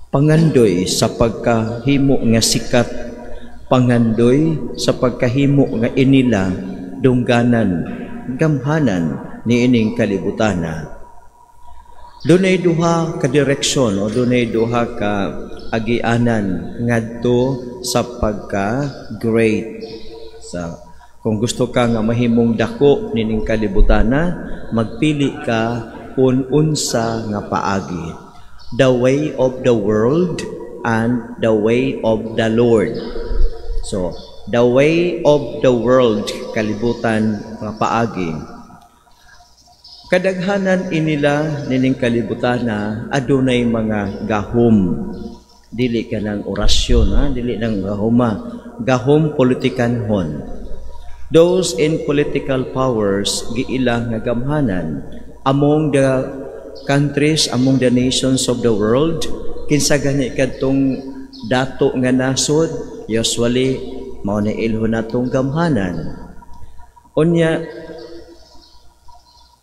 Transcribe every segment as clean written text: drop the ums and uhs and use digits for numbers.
pangandoy sa pagkahimo nga sikat, pangandoy sa pagkahimo nga inila dungganan gamhanan niining kalibutana. Dunay duha ka direksyon o dunay duha ka agianan ngadto sa pagka-great. Kung gusto ka nga mahimong dako nining kalibutana, magpili ka unsa nga paagi. The way of the world and the way of the Lord. So, the way of the world, kalibutan nga paagi. Kadaghanan inila nining kalibutana adunay mga gahom. Dili ka ng orasyon, dili ng gahoma. Gahom politikanhon. Those in political powers giila nga gamhanan among the countries, among the nations of the world. Kinsa gani kadtong dato nga nasod, usually mao na ilho natong gamhanan. Unya,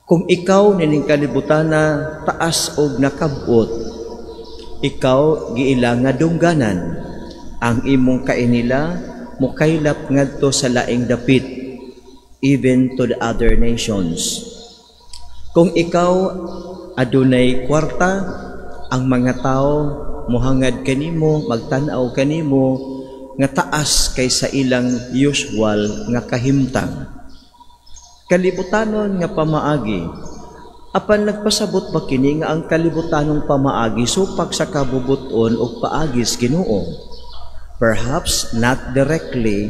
kung ikaw nining kalibutana taas og nakabot, ikaw giila nga dungganan. Ang imong kainila mukaylap ngadto sa laing dapit, even to the other nations. Kung ikaw adunay kwarta, ang mga tao mohangad kanimo, magtan-aw kanimo nga taas kaysa ilang usual nga kahimtang. Kalibutanon nga pamaagi. Apan nagpasabot ba kini nga ang kalibutanong pamaagi supak sa kabubuton o paagis Ginoo? Perhaps not directly,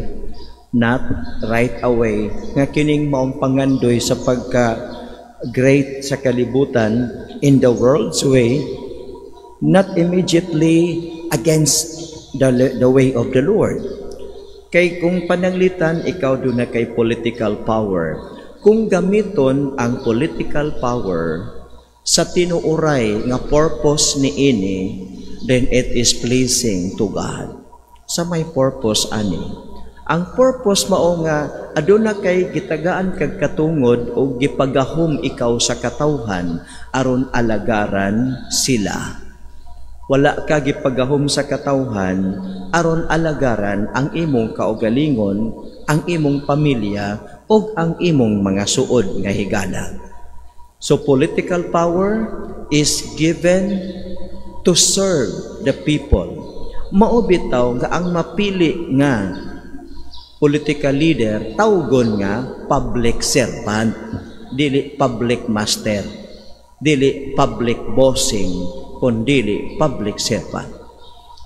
not right away, nga kining maong pangandoy sa pagka-great sa kalibutan in the world's way, not immediately against the way of the Lord. Kay kung pananglitan, ikaw doon na kay political power. Kung gamiton ang political power sa tinuuray nga purpose ni ini, then it is pleasing to God. Sa may purpose ani. Ang purpose mao nga aduna kay gitagaan kag katungod o gipagahom ikaw sa katawhan aron alagaran sila. Wala ka gipagahom sa katawhan aron alagaran ang imong kaugalingon, ang imong pamilya o ang imong mga suod nga higala. So political power is given to serve the people. Mao bitaw nga ang mapili nga political leader tawgon nga public servant, dili public master, dili public bossing, kundi public servant.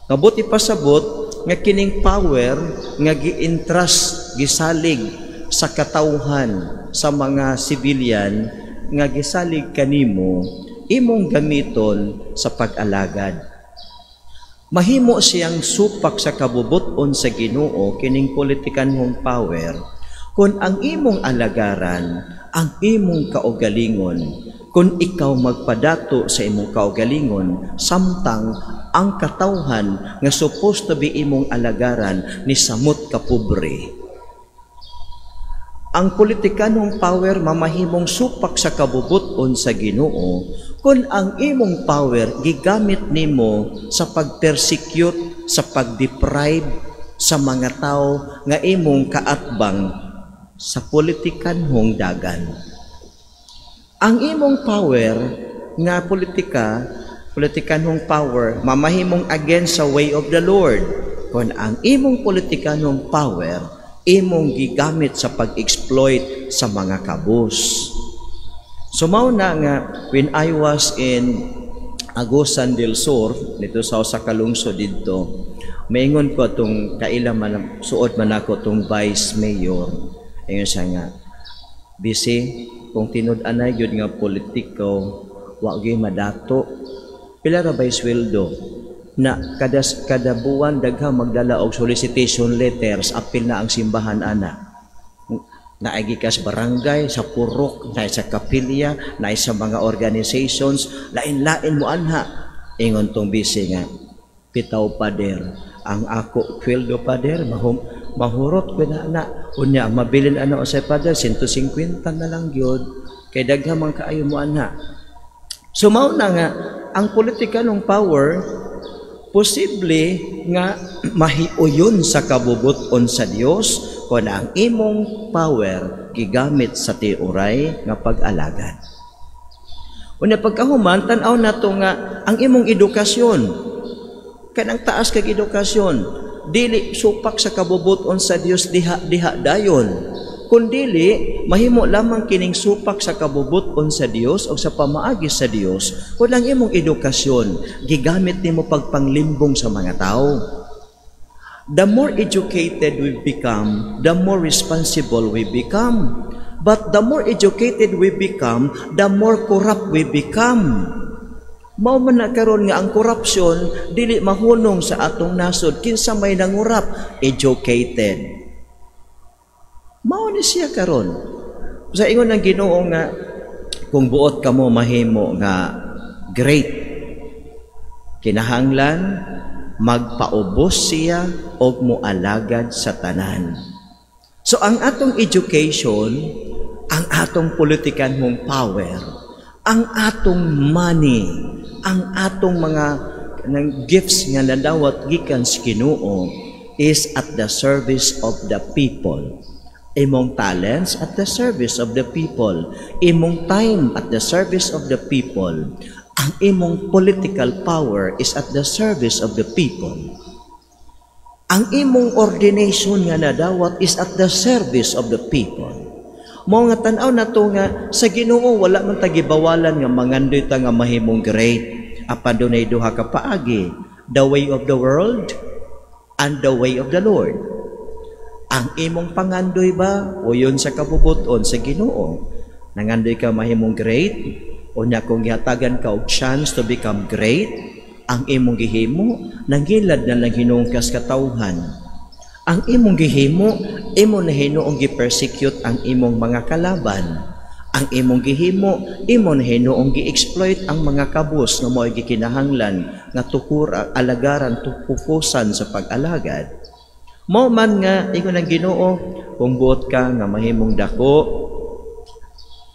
Kabuti pasabot nga kining power nga gi-entrust, gisalig sa katawhan sa mga civilian nga gisalig kanimo, imong gamiton sa pag-alagad. Mahimo siyang supak sa kabubuton sa Ginoo kining politikanhong power kung ang imong alagaran, ang imong kaugalingon, kung ikaw magpadato sa imong kaugalingon, samtang ang katawhan nga supposed to be imong alagaran ni samot ka pobre. Ang politikanong power mamahimong supak sa kabubuton sa Ginoo kung ang imong power gigamit nimo sa pag-persecute, sa pag-deprive sa mga tao nga imong kaatbang sa politikanhong dagan. Ang imong power nga politikanhong power mamahimong against sa way of the Lord. Kung ang imong politikanhong power imong gigamit sa pag-exploit sa mga kabus. So mao na nga when I was in Agusan del Sur dito sa kalungsod dito, maingon ko tong kaila man suod man ako tong vice mayor. Ayon siya nga busy kung tinud-anay gyud nga politiko wa gyud madato. Pila ra bay sweldo? Na kada buwan daghang magdala og solicitation letters, apil na ang simbahan ana. Naay gikas barangay, sa purok, naay sa kapilya, naay sa mga organizations, lain-lain mo anha. Ingon tong bisi nga, pitaw pader, ang ako kweldo pader, mahurot ko na. Unya, mabilin ano sa pader, 150 na lang yun, kay daghang man kaayo mo anha. So mao na nga, ang politikanong power, posible nga mahiuyon sa kabubuton sa Dios kung ang imong power gigamit sa tiuray nga pag-alagad. Una pagkahuman, tanaw nato nga ang imong edukasyon, kanang taas kag edukasyon, dili supak sa kabubuton sa Dios diha dayon. Kundili, mahimo lamang kining supak sa kabubuton sa Dios o sa pamaagi sa Dios kung ang imong edukasyon gigamit nimo pagpanglimbong sa mga tao. The more educated we become, the more responsible we become. But the more educated we become, the more corrupt we become. Mao man na karon nga ang korupsyon dili mahunong sa atong nasod kinsa may nangurap, educated. Mao ni siya karon. Sa ingon ng Ginoo nga kung buot kamo mahimo nga great, kinahanglan magpaubos siya og moalagad sa tanan. So ang atong education, ang atong politikan mong power, ang atong money, ang atong mga gifts nga nadawat gikan sa Ginoo is at the service of the people. Imong talents at the service of the people. Imong time at the service of the people. Ang imong political power is at the service of the people. Ang imong ordination nga nadawat is at the service of the people. Mao nga tan-aw nato nga sa Ginoo wala man tagibawalan nga mangandoy ta nga mahimong great. Apan dunay duha ka paagi, the way of the world and the way of the Lord. Ang imong pangandoy ba o yun sa kabubuton sa Ginoo? Nangandoy ka mahimong great? O niya kung gihatagan ka og chance to become great, ang imong gihimo nanggilad na lang hinungkas katawhan. Ang imong gihimo, imo na hinuong gi-persecute ang imong mga kalaban. Ang imong gihimo, imo na hinuong gi-exploit ang mga kabus nga mo'y gikinahanglan nga tukura, alagaran, tupukusan sa pag-alagad. Mao man nga ingon ang Ginoo, kung buot ka nga mahimong dako,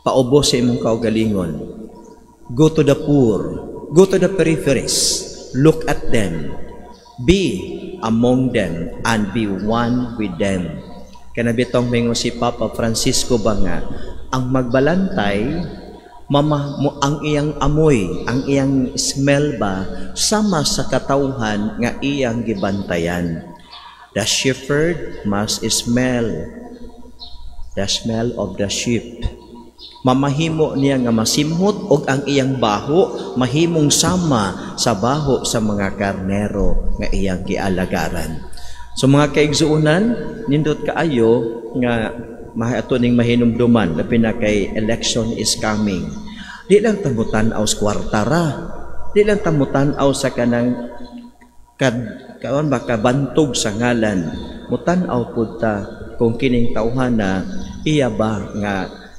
paubos sa imong kaugalingon. Go to the poor, go to the peripheries, look at them, be among them, and be one with them. Kanabitong mingo si Papa Francisco ba nga, ang magbalantay, ang iyang amoy, ang iyang smell ba, sama sa katawhan nga iyang gibantayan. The shepherd must smell the smell of the sheep. Mamahimo niya nga masimhot og ang iyang baho mahimong sama sa baho sa mga karnero nga iyang gialagaran. So mga kaigsuunan, nindot kaayo nga ato ning mahinumduman na pinakay election is coming. Di lang tamutan-aw sa kwartara. Di lang tamutan-aw sa kanang kaon ba kabantog sa ngalan. Mutan-aw pud ta kung kining tawhana iya ba nga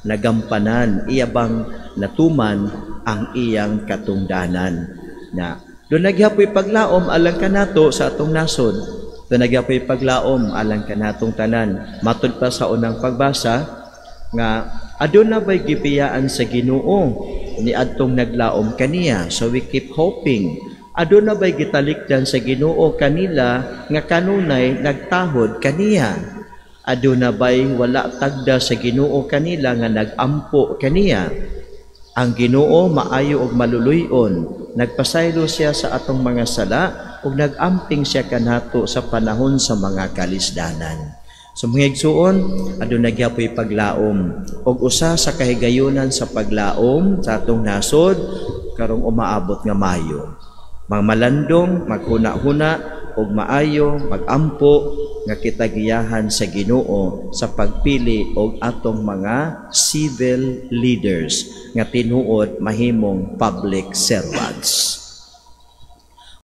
nagampanan, iya bang natuman ang iyang katungdanan. Na doon nagyapoy paglaom alang kanato sa atong nasod. Doon nagyapoy paglaom alang kanatong tanan. Matud pa sa unang pagbasa nga adun na ba'y gibiyaan sa Ginoo ni adtong naglaom kaniya. So we keep hoping. Adun na ba'y gitalikdan sa Ginoo kanila nga kanunay nagtahod kaniya. Adun na ba'y wala tagda sa Ginoo kanila nga nagampo kaniya. Ang Ginoo maayo og maluluyon, nagpasaylo siya sa atong mga sala ug nagamping siya kanato sa panahon sa mga kalisdanan. So mga igsuon, adun nagyapoy paglaom og usa sa kahigayunan sa paglaom sa atong nasod karong umaabot nga Mayo. Malandong, maghuna-huna ug maayo, magampo nga kita giyahan sa Ginoo sa pagpili og atong mga civil leaders nga tinuod mahimong public servants.